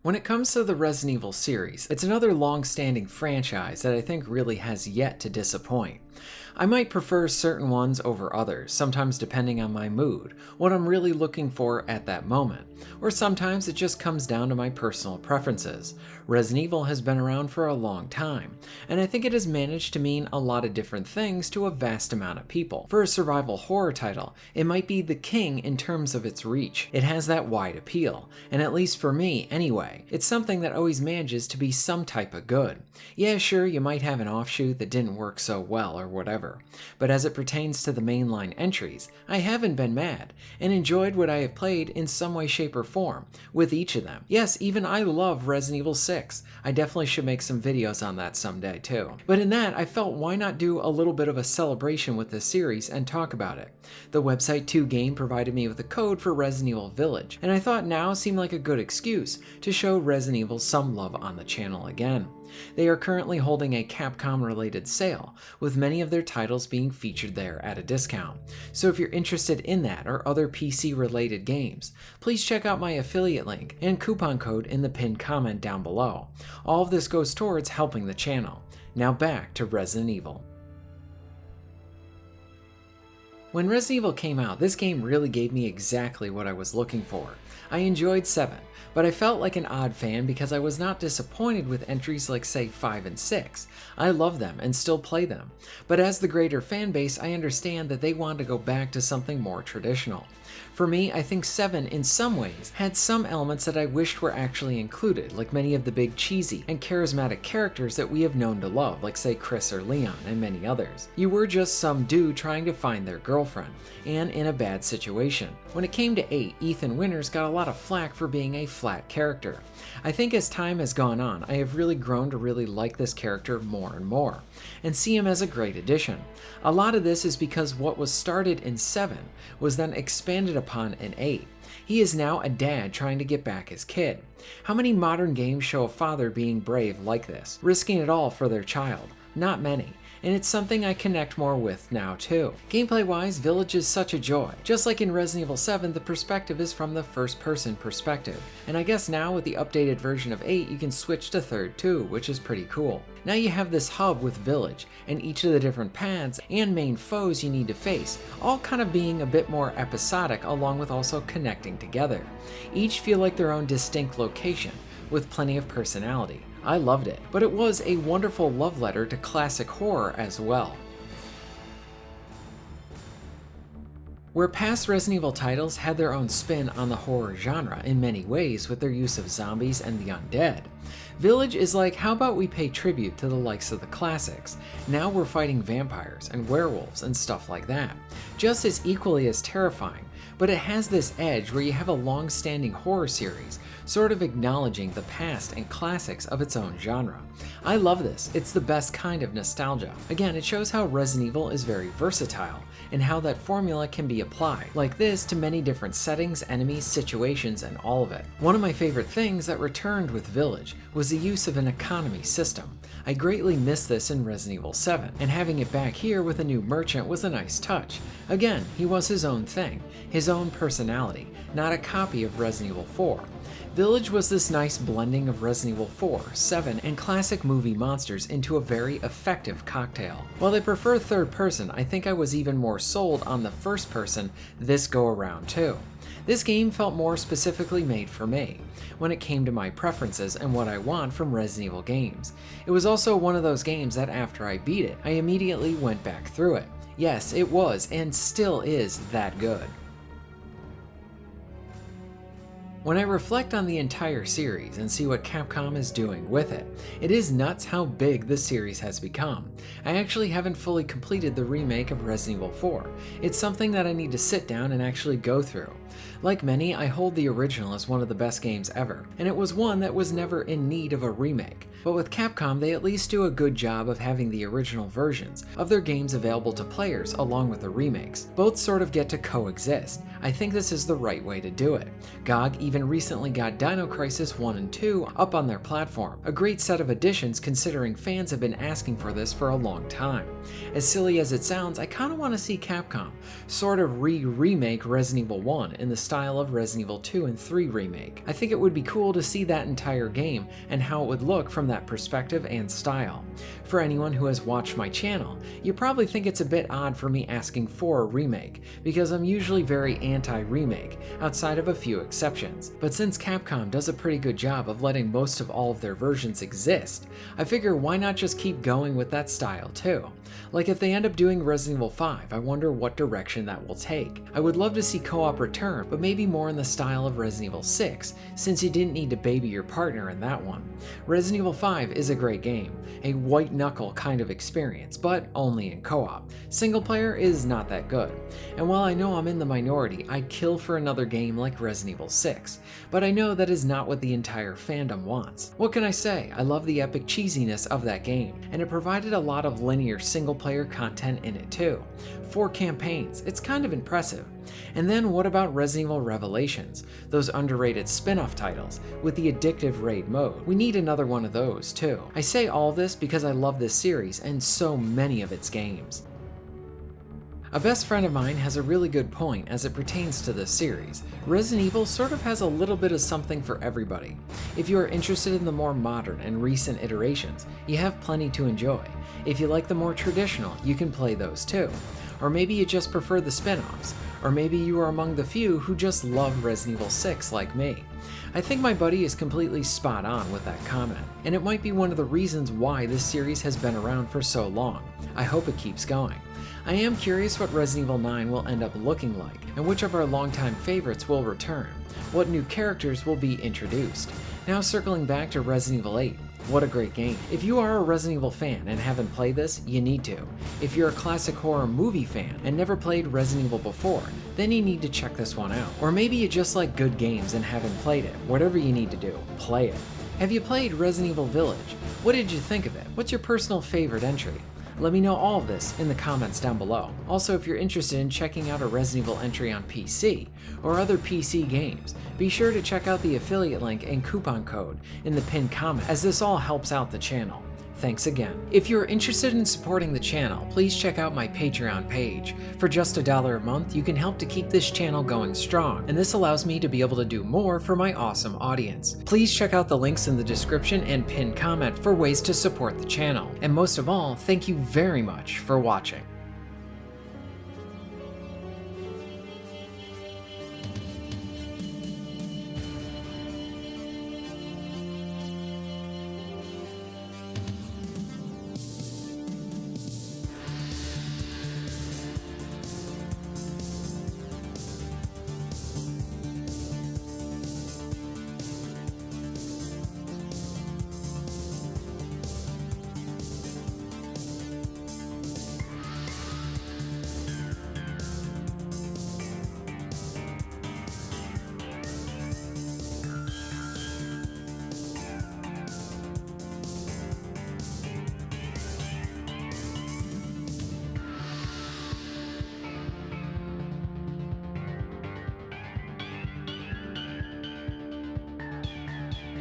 When it comes to the Resident Evil series, it's another long-standing franchise that I think really has yet to disappoint. I might prefer certain ones over others, sometimes depending on my mood, what I'm really looking for at that moment, or sometimes it just comes down to my personal preferences. Resident Evil has been around for a long time, and I think it has managed to mean a lot of different things to a vast amount of people. For a survival horror title, it might be the king in terms of its reach. It has that wide appeal, and at least for me anyway, it's something that always manages to be some type of good. Yeah, sure, you might have an offshoot that didn't work so well or whatever, but as it pertains to the mainline entries, I haven't been mad, and enjoyed what I have played in some way, shape, or form, with each of them. Yes, even I love Resident Evil 6. I definitely should make some videos on that someday too. But in that, I felt why not do a little bit of a celebration with this series and talk about it. The website 2Game provided me with a code for Resident Evil Village, and I thought now seemed like a good excuse to show Resident Evil some love on the channel again. They are currently holding a Capcom-related sale, with many of their titles being featured there at a discount. So if you're interested in that or other PC-related games, please check out my affiliate link and coupon code in the pinned comment down below. All of this goes towards helping the channel. Now back to Resident Evil. When Resident Evil came out, this game really gave me exactly what I was looking for. I enjoyed 7, but I felt like an odd fan because I was not disappointed with entries like say 5 and 6. I love them and still play them, but as the greater fan base I understand that they want to go back to something more traditional. For me, I think 7 in some ways had some elements that I wished were actually included, like many of the big cheesy and charismatic characters that we have known to love, like say Chris or Leon and many others. You were just some dude trying to find their girlfriend, and in a bad situation. When it came to 8, Ethan Winters got a lot of flack for being a flat character. I think as time has gone on, I have really grown to really like this character more and more, and see him as a great addition. A lot of this is because what was started in 7 was then expanded upon in 8. He is now a dad trying to get back his kid. How many modern games show a father being brave like this, risking it all for their child? Not many. And it's something I connect more with now too. Gameplay-wise, Village is such a joy. Just like in Resident Evil 7, the perspective is from the first-person perspective. And I guess now with the updated version of 8, you can switch to third too, which is pretty cool. Now you have this hub with Village, and each of the different paths and main foes you need to face, all kind of being a bit more episodic along with also connecting together. Each feel like their own distinct location, with plenty of personality. I loved it, but it was a wonderful love letter to classic horror as well. Where past Resident Evil titles had their own spin on the horror genre in many ways with their use of zombies and the undead, Village is like, how about we pay tribute to the likes of the classics? Now we're fighting vampires and werewolves and stuff like that. Just as equally as terrifying, but it has this edge where you have a long-standing horror series, sort of acknowledging the past and classics of its own genre. I love this, it's the best kind of nostalgia. Again, it shows how Resident Evil is very versatile, and how that formula can be applied, like this, to many different settings, enemies, situations, and all of it. One of my favorite things that returned with Village was the use of an economy system. I greatly missed this in Resident Evil 7, and having it back here with a new merchant was a nice touch. Again, he was his own thing, his own personality, not a copy of Resident Evil 4. Village was this nice blending of Resident Evil 4, 7, and classic movie monsters into a very effective cocktail. While I prefer third person, I think I was even more sold on the first person this go around too. This game felt more specifically made for me, when it came to my preferences and what I want from Resident Evil games. It was also one of those games that after I beat it, I immediately went back through it. Yes, it was, and still is, that good. When I reflect on the entire series and see what Capcom is doing with it, it is nuts how big the series has become. I actually haven't fully completed the remake of Resident Evil 4. It's something that I need to sit down and actually go through. Like many, I hold the original as one of the best games ever, and it was one that was never in need of a remake. But with Capcom, they at least do a good job of having the original versions of their games available to players along with the remakes. Both sort of get to coexist. I think this is the right way to do it. GOG even recently got Dino Crisis 1 and 2 up on their platform, a great set of additions considering fans have been asking for this for a long time. As silly as it sounds, I kinda want to see Capcom sort of remake Resident Evil 1 in the style of Resident Evil 2 and 3 Remake. I think it would be cool to see that entire game and how it would look from that perspective and style. For anyone who has watched my channel, you probably think it's a bit odd for me asking for a remake, because I'm usually very anti-remake, outside of a few exceptions. But since Capcom does a pretty good job of letting most of all of their versions exist, I figure why not just keep going with that style too. Like if they end up doing Resident Evil 5, I wonder what direction that will take. I would love to see co-op return, but maybe more in the style of Resident Evil 6, since you didn't need to baby your partner in that one. Resident Evil 5 is a great game, a white knuckle kind of experience, but only in co-op. Single player is not that good. And while I know I'm in the minority, I'd kill for another game like Resident Evil 6, but I know that is not what the entire fandom wants. What can I say? I love the epic cheesiness of that game, and it provided a lot of linear single player content in it too. 4 campaigns, it's kind of impressive. And then what about Resident Evil Revelations, those underrated spin-off titles with the addictive raid mode? We need another one of those too. I say all this because I love this series and so many of its games. A best friend of mine has a really good point as it pertains to this series. Resident Evil sort of has a little bit of something for everybody. If you are interested in the more modern and recent iterations, you have plenty to enjoy. If you like the more traditional, you can play those too. Or maybe you just prefer the spin-offs. Or maybe you are among the few who just love Resident Evil 6 like me. I think my buddy is completely spot on with that comment, and it might be one of the reasons why this series has been around for so long. I hope it keeps going. I am curious what Resident Evil 9 will end up looking like, and which of our longtime favorites will return, what new characters will be introduced. Now circling back to Resident Evil 8, what a great game. If you are a Resident Evil fan and haven't played this, you need to. If you're a classic horror movie fan and never played Resident Evil before, then you need to check this one out. Or maybe you just like good games and haven't played it. Whatever you need to do, play it. Have you played Resident Evil Village? What did you think of it? What's your personal favorite entry? Let me know all of this in the comments down below. Also, if you're interested in checking out a Resident Evil entry on PC or other PC games, be sure to check out the affiliate link and coupon code in the pinned comment, as this all helps out the channel. Thanks again. If you're interested in supporting the channel, please check out my Patreon page. For just $1 a month, you can help to keep this channel going strong, and this allows me to be able to do more for my awesome audience. Please check out the links in the description and pinned comment for ways to support the channel. And most of all, thank you very much for watching.